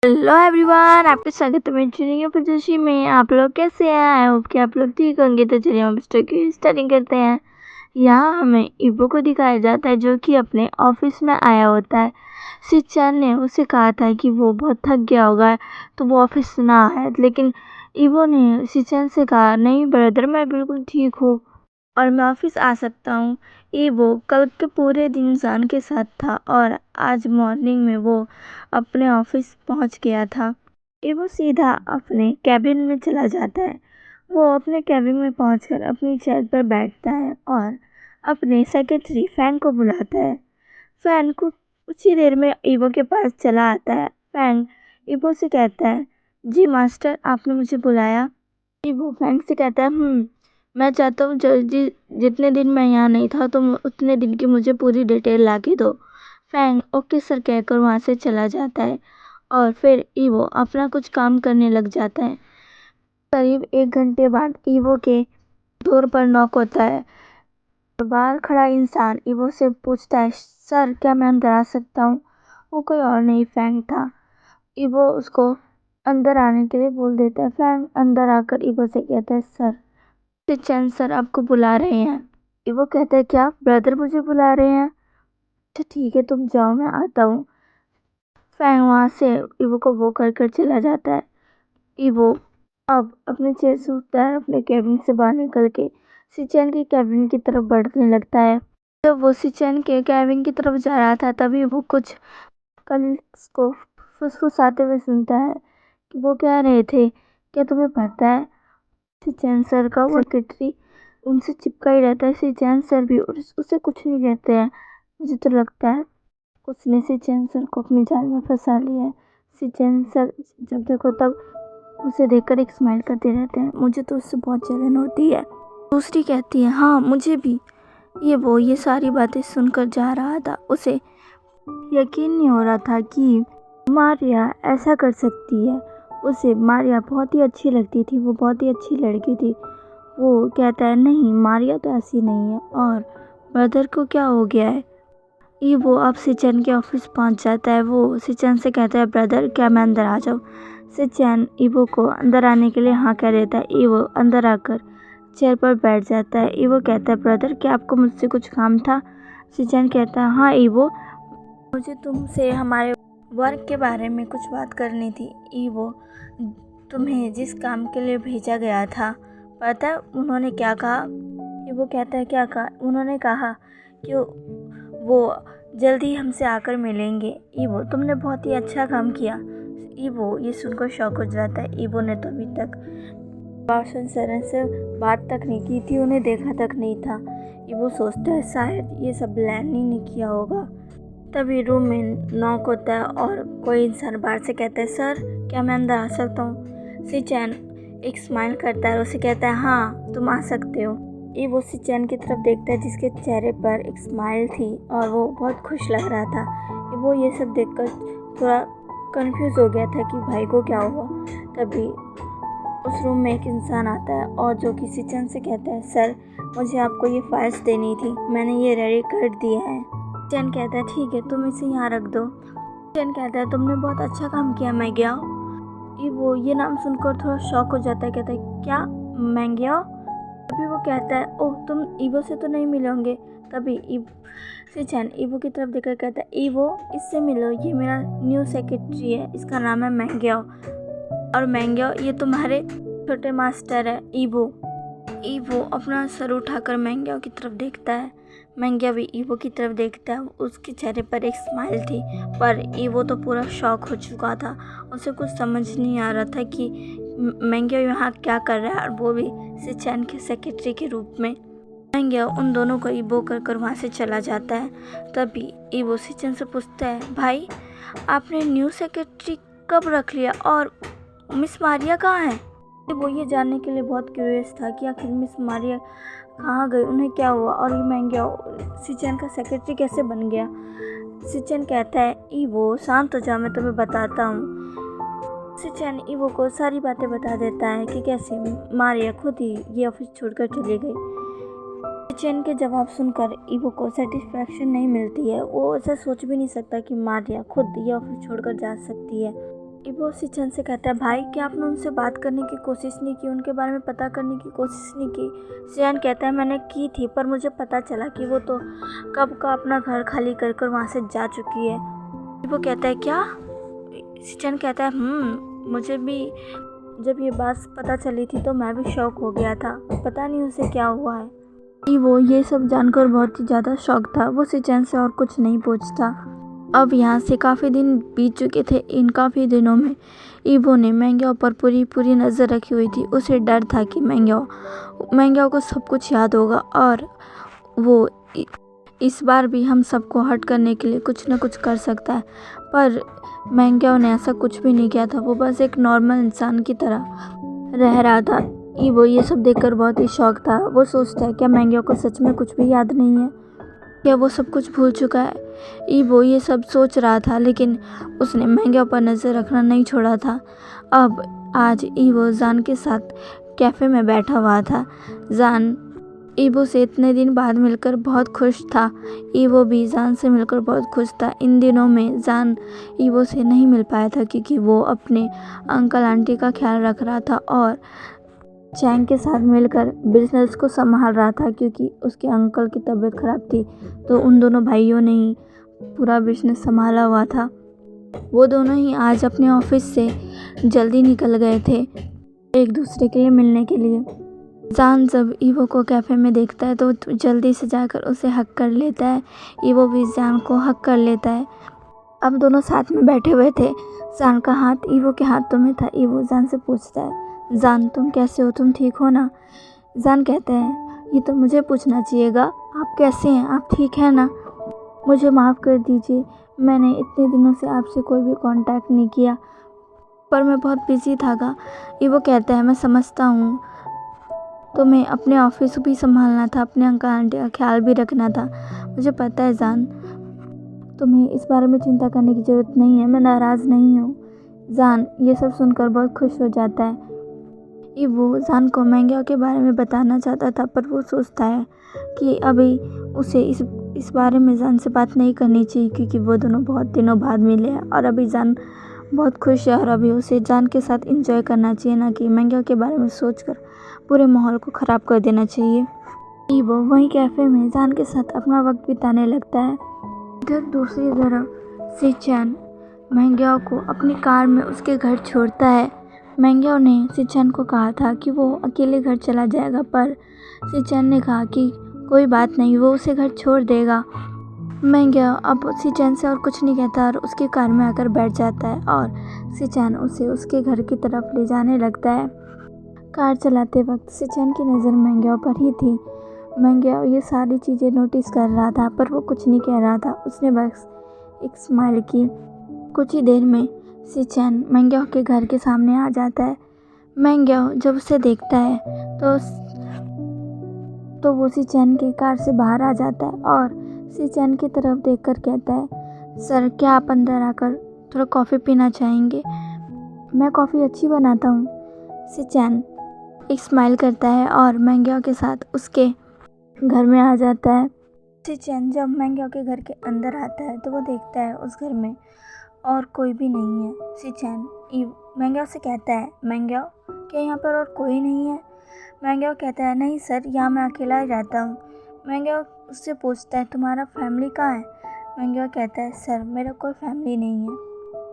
Hello everyone, आपका स्वागत है मेरी न्यू प्रदर्शनी में। आप लोग कैसे हैं? आई होप कि आप लोग ठीक होंगे। तो चलिए हम स्टार्टिंग करते हैं। यहाँ हमें इबो को दिखाया जाता है जो कि अपने ऑफिस में आया होता है। शिनचैन ने उसे कहा था कि वो बहुत थक गया होगा तो वो ऑफिस ना आए, लेकिन इबो ने शिनचैन से कहा, नहीं ब्रदर, मैं बिल्कुल ठीक हूँ और मैं ऑफिस आ सकता हूँ। वो कल के पूरे दिन जान के साथ था और आज मॉर्निंग में वो अपने ऑफिस पहुंच गया था। वो सीधा अपने कैबिन में चला जाता है। वो अपने कैबिन में पहुंचकर अपनी चेयर पर बैठता है और अपने सेक्रेटरी फैंग को बुलाता है। फैंग को उसी देर में ईवो के पास चला आता है। फैंग ईवो से कहता है, जी मास्टर, आपने मुझे बुलाया? ईवो फैंग से कहता है, मैं चाहता हूँ जल्दी, जितने दिन मैं यहाँ नहीं था तुम उतने दिन की मुझे पूरी डिटेल ला के दो। फैंग ओके सर कहकर वहाँ से चला जाता है और फिर ईवो अपना कुछ काम करने लग जाता है। करीब 1 घंटे बाद ईवो के डोर पर नॉक होता है। बाहर खड़ा इंसान ईवो से पूछता है, सर क्या मैं अंदर आ सकता हूँ? वो कोई और नहीं, फैंग था। ईवो उसको अंदर आने के लिए बोल देता है। फैंग अंदर आकर ईवो से कहता है, शिनचैन सर आपको बुला रहे हैं। ईवो कहता है, क्या ब्रदर मुझे बुला रहे हैं? अच्छा ठीक है, तुम जाओ, मैं आता हूँ। फैंग वहाँ से ईवो को वो कर चला जाता है। ईवो अब अपने चेयर से उठता है, अपने कैबिन से बाहर निकल के शिनचैन के कैबिन की तरफ बढ़ने लगता है। जब वो शिनचैन के कैबिन की तरफ जा रहा था तभी वो कुछ कलीग्स को फुसफुसाते हुए सुनता है कि वो कह रहे थे, क्या तुम्हें पता है शिनचैन सर का वो सेक्रेटरी उनसे चिपका ही रहता है। शिनचैन सर भी उसे कुछ नहीं कहते हैं। मुझे तो लगता है उसने शिनचैन सर को अपनी जाल में फंसा लिया है। शिनचैन सर जब देखो तब उसे देखकर एक स्माइल करते रहते हैं। मुझे तो उससे बहुत जलन होती है। दूसरी कहती है, हाँ मुझे भी। ये सारी बातें सुनकर जा रहा था। उसे यकीन नहीं हो रहा था कि मारिया ऐसा कर सकती है। उसे मारिया बहुत ही अच्छी लगती थी, वो बहुत ही अच्छी लड़की थी। वो कहता है, नहीं मारिया तो ऐसी नहीं है। और ब्रदर को क्या हो गया है? वो अब शिनचैन के ऑफिस पहुंच जाता है। वो शिनचैन से कहता है, ब्रदर क्या मैं अंदर आ जाऊँ? शिनचैन ईवो को अंदर आने के लिए हाँ कह देता है। ईवो अंदर आकर चेयर पर बैठ जाता है। ईवो कहता है, ब्रदर क्या आपको मुझसे कुछ काम था? शिनचैन कहता है, हाँ ईवो, मुझे तुमसे हमारे वर्क के बारे में कुछ बात करनी थी। ईवो, तुम्हें जिस काम के लिए भेजा गया था पता है उन्होंने क्या कहा? ईवो कहता है, क्या कहा? उन्होंने कहा कि वो जल्दी हमसे आकर मिलेंगे। ईवो, तुमने बहुत ही अच्छा काम किया। ईवो ये सुनकर शॉक हो जाता है। ईवो ने तो अभी तक रोशन सरन से बात तक नहीं की थी, उन्हें देखा तक नहीं था। ईवो सोचता है शायद ये सब लैनी ने किया होगा। तभी रूम में नॉक होता है और कोई इंसान बाहर से कहता है, सर क्या मैं अंदर आ सकता हूँ? शिनचैन एक स्माइल करता है और उसे कहता है, हाँ तुम आ सकते हो। वो शिनचैन की तरफ देखता है जिसके चेहरे पर एक स्माइल थी और वो बहुत खुश लग रहा था। वो ये सब देखकर थोड़ा कंफ्यूज हो गया था कि भाई को क्या हुआ। तभी उस रूम में एक इंसान आता है और जो कि शिनचैन से कहता है, सर मुझे आपको ये फाइल्स देनी थी, मैंने ये रेडी कर दिया है। शिनचैन कहता है, ठीक है तुम इसे यहाँ रख दो। शिनचैन कहता है, तुमने बहुत अच्छा काम किया मैंगियाओ। वो ये नाम सुनकर थोड़ा शॉक हो जाता है, कहता है, क्या मैंगियाओ? तभी वो कहता है, ओह तुम ईवो से तो नहीं मिले होंगे। तभी शिनचैन ईवो की तरफ देखकर कहता है, ईवो इससे मिलो, ये मेरा न्यू सेक्रेटरी है, इसका नाम है मैंगियाओ। और मैंगियाओ ये तुम्हारे छोटे मास्टर है ईवो। ईवो अपना सर उठाकर मैंगियाओ की तरफ देखता है। मैंगिया भी ईवो की तरफ देखता है। उसके चेहरे पर एक स्माइल थी पर ईवो तो पूरा शॉक हो चुका था। उसे कुछ समझ नहीं आ रहा था कि मैंगिया यहाँ क्या कर रहा है, और वो भी शिनचैन के सेक्रेटरी के रूप में। मैंगिया उन दोनों को ईवो कर वहाँ से चला जाता है। तभी ईवो शिनचैन से पूछता है, भाई आपने न्यू सेक्रेटरी कब रख लिया और मिस मारिया कहाँ है? वो ये जानने के लिए बहुत क्यूरियस था कि आखिर मिस मारिया कहाँ गई, उन्हें क्या हुआ और ये मैंगिया शिनचैन का सेक्रेटरी कैसे बन गया। शिनचैन कहता है, ईवो शांत हो जा, मैं तुम्हें बताता हूँ। शिनचैन ईवो को सारी बातें बता देता है कि कैसे मारिया खुद ही ये ऑफिस छोड़कर चली गई। शिनचैन के जवाब सुनकर ईवो को सेटिस्फैक्शन नहीं मिलती है। वो ऐसा सोच भी नहीं सकता कि मारिया खुद ये ऑफिस छोड़कर जा सकती है। इबो सिचन से कहता है, भाई क्या आपने उनसे बात करने की कोशिश नहीं की, उनके बारे में पता करने की कोशिश नहीं की? सिचन कहता है, मैंने की थी पर मुझे पता चला कि वो तो कब का अपना घर खाली कर कर वहाँ से जा चुकी है। इबो कहता है, क्या? सिचन कहता है, मुझे भी जब ये बात पता चली थी तो मैं भी शॉक हो गया था, पता नहीं उसे क्या हुआ है। वो ये सब जानकर बहुत ही ज़्यादा शॉक था। वो सिचन से और कुछ नहीं पूछता। अब यहाँ से काफ़ी दिन बीत चुके थे। इन काफ़ी दिनों में ईबो ने मैंग्याओ पर पूरी नज़र रखी हुई थी। उसे डर था कि मैंग्याओ को सब कुछ याद होगा और वो इस बार भी हम सबको हर्ट करने के लिए कुछ न कुछ कर सकता है। पर मैंग्याओ ने ऐसा कुछ भी नहीं किया था। वो बस एक नॉर्मल इंसान की तरह रह रहा था। ईबो ये सब देखकर बहुत ही शॉक था। वो सोचता है, क्या मैंग्याओ को सच में कुछ भी याद नहीं है? क्या वो सब कुछ भूल चुका है? ईबो ये सब सोच रहा था, लेकिन उसने मैंग्याओ पर नज़र रखना नहीं छोड़ा था। अब आज ईबो जान के साथ कैफ़े में बैठा हुआ था। जान ईबो से इतने दिन बाद मिलकर बहुत खुश था। ईबो भी जान से मिलकर बहुत खुश था। इन दिनों में जान ईबो से नहीं मिल पाया था क्योंकि वो अपने अंकल आंटी का ख्याल रख रहा था और चैंग के साथ मिलकर बिजनेस को संभाल रहा था क्योंकि उसके अंकल की तबीयत खराब थी। तो उन दोनों भाइयों ने ही पूरा बिजनेस संभाला हुआ था। वो दोनों ही आज अपने ऑफिस से जल्दी निकल गए थे एक दूसरे के लिए मिलने के लिए। जान जब ईवो को कैफ़े में देखता है तो जल्दी से जाकर उसे हक कर लेता है। ईवो भी जान को हक कर लेता है। अब दोनों साथ में बैठे हुए थे। जान का हाथ ईवो के हाथों में था। ईवो जान से पूछता है, जान तुम कैसे हो, तुम ठीक हो ना? जान कहते हैं, ये तो मुझे पूछना चाहिएगा, आप कैसे हैं, आप ठीक हैं ना? मुझे माफ़ कर दीजिए, मैंने इतने दिनों से आपसे कोई भी कांटेक्ट नहीं किया, पर मैं बहुत बिजी था। ईवो कहता है, मैं समझता हूँ, तुम्हें अपने ऑफिस भी संभालना था, अपने अंकल आंटी का ख्याल भी रखना था। मुझे पता है जान, तुम्हें इस बारे में चिंता करने की ज़रूरत नहीं है, मैं नाराज़ नहीं हूँ। जान ये सब सुनकर बहुत खुश हो जाता है। वो जान को मैंग्याओ के बारे में बताना चाहता था, पर वो सोचता है कि अभी उसे इस बारे में जान से बात नहीं करनी चाहिए क्योंकि वो दोनों बहुत दिनों बाद मिले हैं और अभी जान बहुत खुश है और अभी उसे जान के साथ एंजॉय करना चाहिए, ना कि मैंग्याओ के बारे में सोचकर पूरे माहौल को ख़राब कर देना चाहिए। ईवो वहीं कैफ़े में जान के साथ अपना वक्त बिताने लगता है। इधर दूसरी तरफ सिचन मैंग्याओ को अपनी कार में उसके घर छोड़ता है। मैंग्याओ ने सिचन को कहा था कि वो अकेले घर चला जाएगा, पर सिचन ने कहा कि कोई बात नहीं, वो उसे घर छोड़ देगा। मैंग्याओ अब सिचन से और कुछ नहीं कहता और उसकी कार में आकर बैठ जाता है और सिचन उसे उसके घर की तरफ ले जाने लगता है। कार चलाते वक्त सिचन की नज़र मैंग्याओ पर ही थी। मैंग्याओ ये सारी चीज़ें नोटिस कर रहा था, पर वो कुछ नहीं कह रहा था। उसने बस एक स्माइल की। कुछ ही देर में सिचन मैंग्याओ के घर के सामने आ जाता है। मैंग्याओ जब उसे देखता है तो वो सिचन के कार से बाहर आ जाता है और सिचन की तरफ देखकर कहता है, सर क्या आप अंदर आकर थोड़ा कॉफ़ी पीना चाहेंगे? मैं कॉफ़ी अच्छी बनाता हूँ। सिचन एक स्माइल करता है और मैंग्याओ के साथ उसके घर में आ जाता है। सिचन जब मैंग्याओ के घर के अंदर आता है तो वो देखता है उस घर में और कोई भी नहीं है। सिचन मैंग्याओ से कहता है, मैंग्याओ क्या यहाँ पर और कोई नहीं है? मैंग्याओ कहता है, नहीं सर, यहाँ मैं अकेला ही रहता हूँ। मैंग्याओ उससे पूछता है, तुम्हारा फैमिली कहाँ है? मैंग्याओ कहता है, सर मेरा कोई फैमिली नहीं है,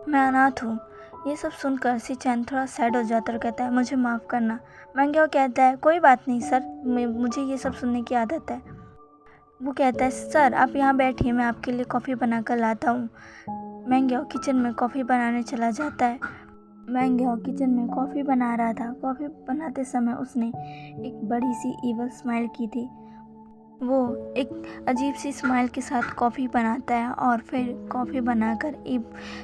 मैं अनाथ हूँ। ये सब सुनकर सिचन थोड़ा सैड हो जाता है और कहता है, मुझे माफ़ करना। मैंग्याओ कहता है, कोई बात नहीं सर, मुझे ये सब सुनने की आदत है। वो कहता है, सर आप यहाँ बैठिए, मैं आपके लिए कॉफ़ी बना कर लाता हूँ। मैंग्याओ किचन में कॉफ़ी बनाने चला जाता है। मैंग्याओ किचन में कॉफ़ी बना रहा था। कॉफ़ी बनाते समय उसने एक बड़ी सी ईवल स्माइल की थी। वो एक अजीब सी स्माइल के साथ कॉफ़ी बनाता है और फिर कॉफ़ी बनाकर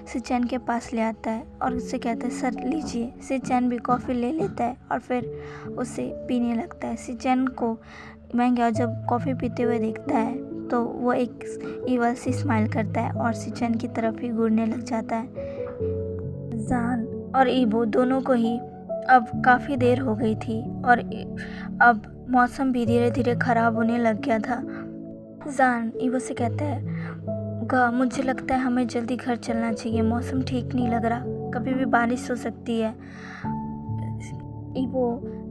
सिचन के पास ले आता है और उससे कहता है, सर लीजिए। सिचन भी कॉफ़ी ले लेता है और फिर उसे पीने लगता है। सिचन को मैंग्याओ जब कॉफ़ी पीते हुए देखता है तो वो एक ईवल सी स्माइल करता है और सिचन की तरफ ही घूरने लग जाता है। जान और ईबो दोनों को ही अब काफ़ी देर हो गई थी और अब मौसम भी धीरे धीरे ख़राब होने लग गया था। जान ईबो से कहता है, मुझे लगता है हमें जल्दी घर चलना चाहिए, मौसम ठीक नहीं लग रहा। कभी भी बारिश हो सकती है। ईवो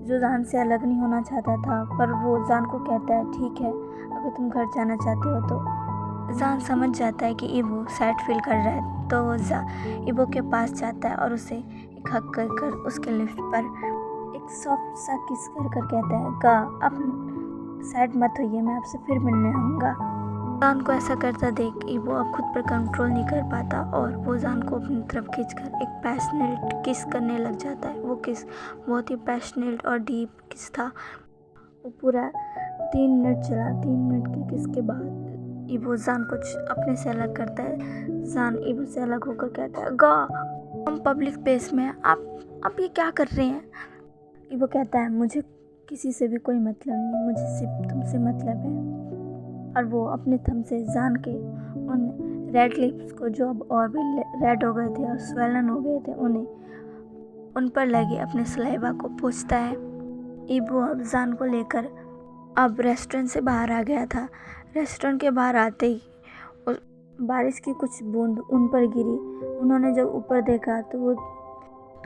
जो जान से अलग नहीं होना चाहता था, पर वो जान को कहता है ठीक है, अगर तुम घर जाना चाहते हो तो। जान समझ जाता है कि ईवो सैड फील कर रहा है, तो वो ईवो के पास जाता है और उसे एक हक कर कर उसके लिप्स पर एक सॉफ्ट सा किस कर कर कहता है, गा अब सैड मत होइए, मैं आपसे फिर मिलने आऊँगा। जान को ऐसा करता देख ईवो अब खुद पर कंट्रोल नहीं कर पाता और वो जान को अपनी तरफ खींचकर एक पैशनेट किस करने लग जाता है। वो किस बहुत ही पैशनेट और डीप किस था। वो पूरा 3 मिनट चला। 3 मिनट के किस के बाद ईवो जान कुछ अपने से अलग करता है। जान ईवो से अलग होकर कहता है, गा हम पब्लिक प्लेस में हैं, आप ये क्या कर रहे हैं। ईवो कहता है, मुझे किसी से भी कोई मतलब नहीं, मुझे सिर्फ तुमसे मतलब है। और वो अपने थंब से जान के उन रेड लिप्स को, जो अब और भी रेड हो गए थे और स्वेलन हो गए थे, उन पर लगे अपने सलाइवा को पोंछता है। ईवो अब जान को लेकर अब रेस्टोरेंट से बाहर आ गया था। रेस्टोरेंट के बाहर आते ही बारिश की कुछ बूंद उन पर गिरी। उन्होंने जब ऊपर देखा तो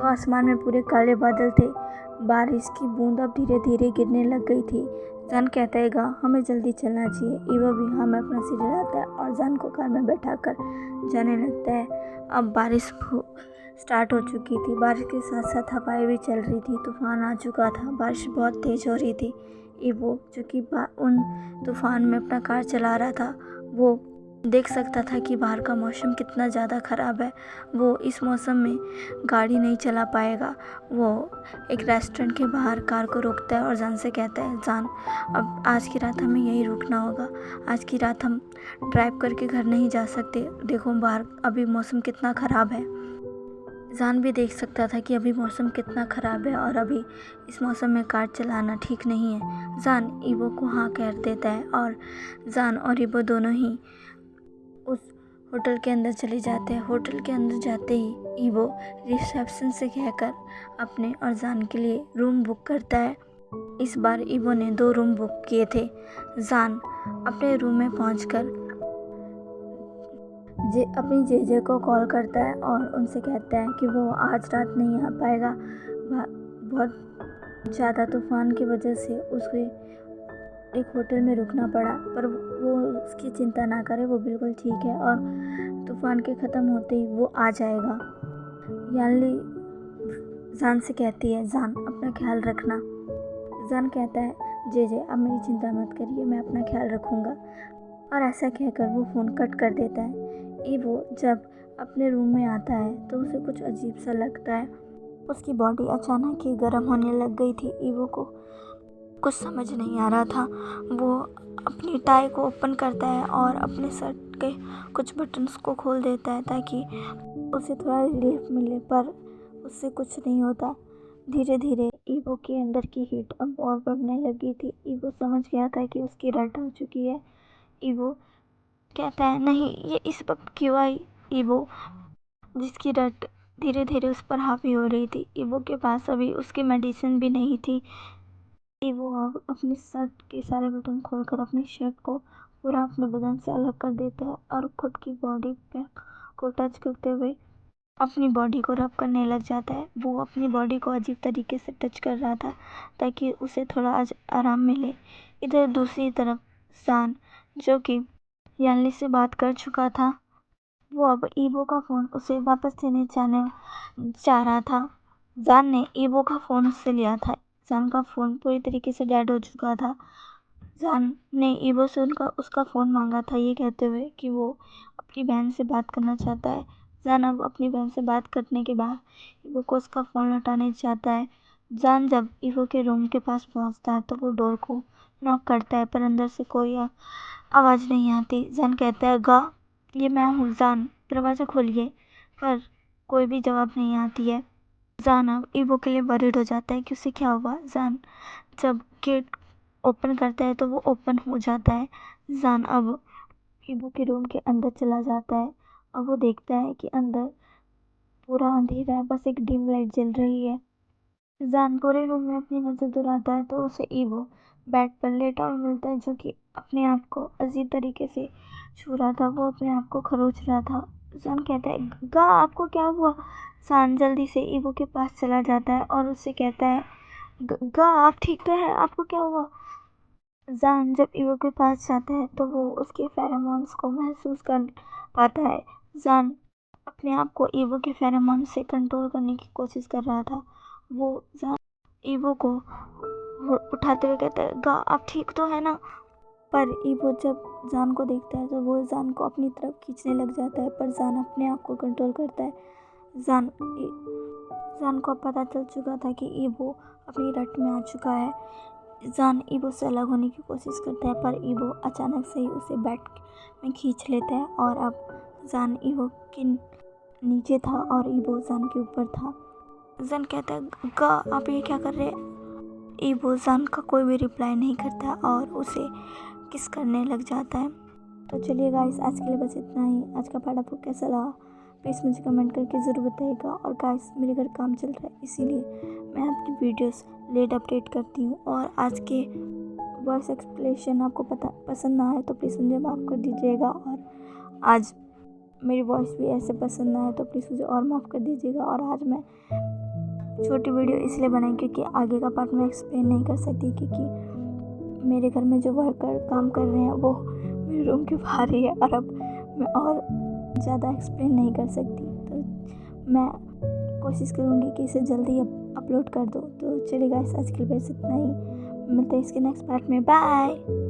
आसमान में पूरे काले बादल थे। बारिश की बूंद अब धीरे धीरे गिरने लग गई थी। जान कहता है, गा हमें जल्दी चलना चाहिए। ईवो भी हमें अपना सिर हिलाता है और जान को कार में बैठाकर जाने लगता है। अब बारिश स्टार्ट हो चुकी थी। बारिश के साथ साथ हवाएं भी चल रही थी। तूफान आ चुका था। बारिश बहुत तेज हो रही थी। ईवो जो कि उन तूफान में अपना कार चला रहा था, वो देख सकता था कि बाहर का मौसम कितना ज़्यादा ख़राब है। वो इस मौसम में गाड़ी नहीं चला पाएगा। वो एक रेस्टोरेंट के बाहर कार को रोकता है और जान से कहता है, जान अब आज की रात हमें यहीं रुकना होगा। आज की रात हम ड्राइव करके घर नहीं जा सकते। देखो बाहर अभी मौसम कितना ख़राब है। जान भी देख सकता था कि अभी मौसम कितना ख़राब है और अभी इस मौसम में कार चलाना ठीक नहीं है। जान ईवो को हाँ कह देता है और जान और ईवो दोनों ही उस होटल के अंदर चले जाते हैं। होटल के अंदर जाते ही ईवो रिसेप्शन से कहकर अपने और जान के लिए रूम बुक करता है। इस बार ईवो ने 2 रूम बुक किए थे। जान अपने रूम में पहुंचकर अपनी जेजे को कॉल करता है और उनसे कहता है कि वो आज रात नहीं आ पाएगा। बहुत ज़्यादा तूफान की वजह से उसके एक होटल में रुकना पड़ा, पर वो उसकी चिंता ना करे, वो बिल्कुल ठीक है और तूफान के ख़त्म होते ही वो आ जाएगा। यानली जान से कहती है, जान अपना ख्याल रखना। जान कहता है, जे अब मेरी चिंता मत करिए, मैं अपना ख्याल रखूँगा। और ऐसा कहकर वो फ़ोन कट कर देता है। ईवो जब अपने रूम में आता है तो उसे कुछ अजीब सा लगता है। उसकी बॉडी अचानक ही गर्म होने लग गई थी। ईवो को कुछ समझ नहीं आ रहा था। वो अपनी टाई को ओपन करता है और अपने शर्ट के कुछ बटन्स को खोल देता है ताकि उसे थोड़ा रिलीफ मिले, पर उससे कुछ नहीं होता। धीरे धीरे ईवो के अंदर की हीट अब और बढ़ने लगी थी। ईवो समझ गया था कि उसकी रट हो चुकी है। ईवो कहता है, नहीं ये इस वक्त क्यों आई। ईवो जिसकी रट धीरे धीरे उस पर हावी हो रही थी। ईवो के पास अभी उसकी मेडिसिन भी नहीं थी। ईवो अब अपनी शर्ट के सारे बटन खोलकर अपनी शर्ट को पूरा अपने बदन से अलग कर देता है और खुद की बॉडी को टच करते हुए अपनी बॉडी को रब करने लग जाता है। वो अपनी बॉडी को अजीब तरीके से टच कर रहा था ताकि उसे थोड़ा आराम मिले। इधर दूसरी तरफ जान, जो कि यानली से बात कर चुका था, वो अब ईवो का फ़ोन उसे वापस देने चाह रहा था। जान ने ईवो का फ़ोन उससे लिया था। जान का फ़ोन पूरी तरीके से डेड हो चुका था। जान ने ईवो से उसका फ़ोन मांगा था, ये कहते हुए कि वो अपनी बहन से बात करना चाहता है। जान अब अपनी बहन से बात करने के बाद ईवो को उसका फ़ोन लौटाने चाहता है। जान जब ईवो के रूम के पास पहुंचता है तो वो डोर को नॉक करता है, पर अंदर से कोई आवाज़ नहीं आती। जान कहता है, गा ये मैं हूँ जान, दरवाज़ा खोलिए, पर कोई भी जवाब नहीं आती है। जान अब ईवो के लिए वरीड हो जाता है कि उसे क्या हुआ। जान जब गेट ओपन करता है तो वो ओपन हो जाता है। जान अब ईवो के रूम के अंदर चला जाता है और वो देखता है कि अंदर पूरा अंधेरा है, बस एक डिम लाइट जल रही है। जान पूरे रूम में अपनी नज़र दौड़ाता है तो उसे ईवो बेड पर लेटा हुआ मिलता है, जो कि अपने आप को अजीब तरीके से छू रहा था। वो अपने आप को खरोच रहा था। जान कहता है, गा आपको क्या हुआ? जान जल्दी से ईवो के पास चला जाता है और उससे कहता है, गा आप ठीक तो है? आपको क्या हुआ? जान जब ईवो के पास जाता है तो वो उसके फेरोमोन्स को महसूस कर पाता है। जान अपने आप को ईवो के फेरोमोन से कंट्रोल करने की कोशिश कर रहा था। वो जान ईवो को वो उठाते हुए कहता है, गा आप ठीक तो है ना? पर ईवो जब जान को देखता है तो वो जान को अपनी तरफ खींचने लग जाता है, पर जान अपने आप को कंट्रोल करता है। जान जान को अब पता चल चुका था कि ईवो अपनी रट में आ चुका है। जान ईवो से अलग होने की कोशिश करता है, पर ईवो अचानक से ही उसे बैट में खींच लेता है और अब जान ईवो के नीचे था और ईवो जान के ऊपर था। जान कहता है, गा आप ये क्या कर रहे हैं? ईवो जान का कोई भी रिप्लाई नहीं करता और उसे किस करने लग जाता है। तो चलिए गाइस, आज के लिए बस इतना ही। आज का पार्ट आपको कैसा लगा प्लीज़ मुझे कमेंट करके ज़रूर बताइएगा। और गाइस, मेरे घर काम चल रहा है, इसीलिए मैं अपनी वीडियोस लेट अपडेट करती हूँ। और आज के वॉइस एक्सप्लेनेशन आपको पसंद ना आए तो प्लीज़ मुझे माफ़ कर दीजिएगा। और आज मेरी वॉइस भी ऐसे पसंद ना आए तो प्लीज़ मुझे और माफ़ कर दीजिएगा। और आज मैं छोटी वीडियो इसलिए बनाई क्योंकि आगे का पार्ट मैं एक्सप्लेन नहीं कर सकती, क्योंकि मेरे घर में जो वर्कर काम कर रहे हैं वो मेरे रूम के बाहर ही है और अब मैं और ज़्यादा एक्सप्लेन नहीं कर सकती। तो मैं कोशिश करूँगी कि इसे जल्दी अपलोड कर दूँ। तो चलिए गाइस, आज के लिए बस इतना ही। मिलते हैं इसके नेक्स्ट पार्ट में। बाय।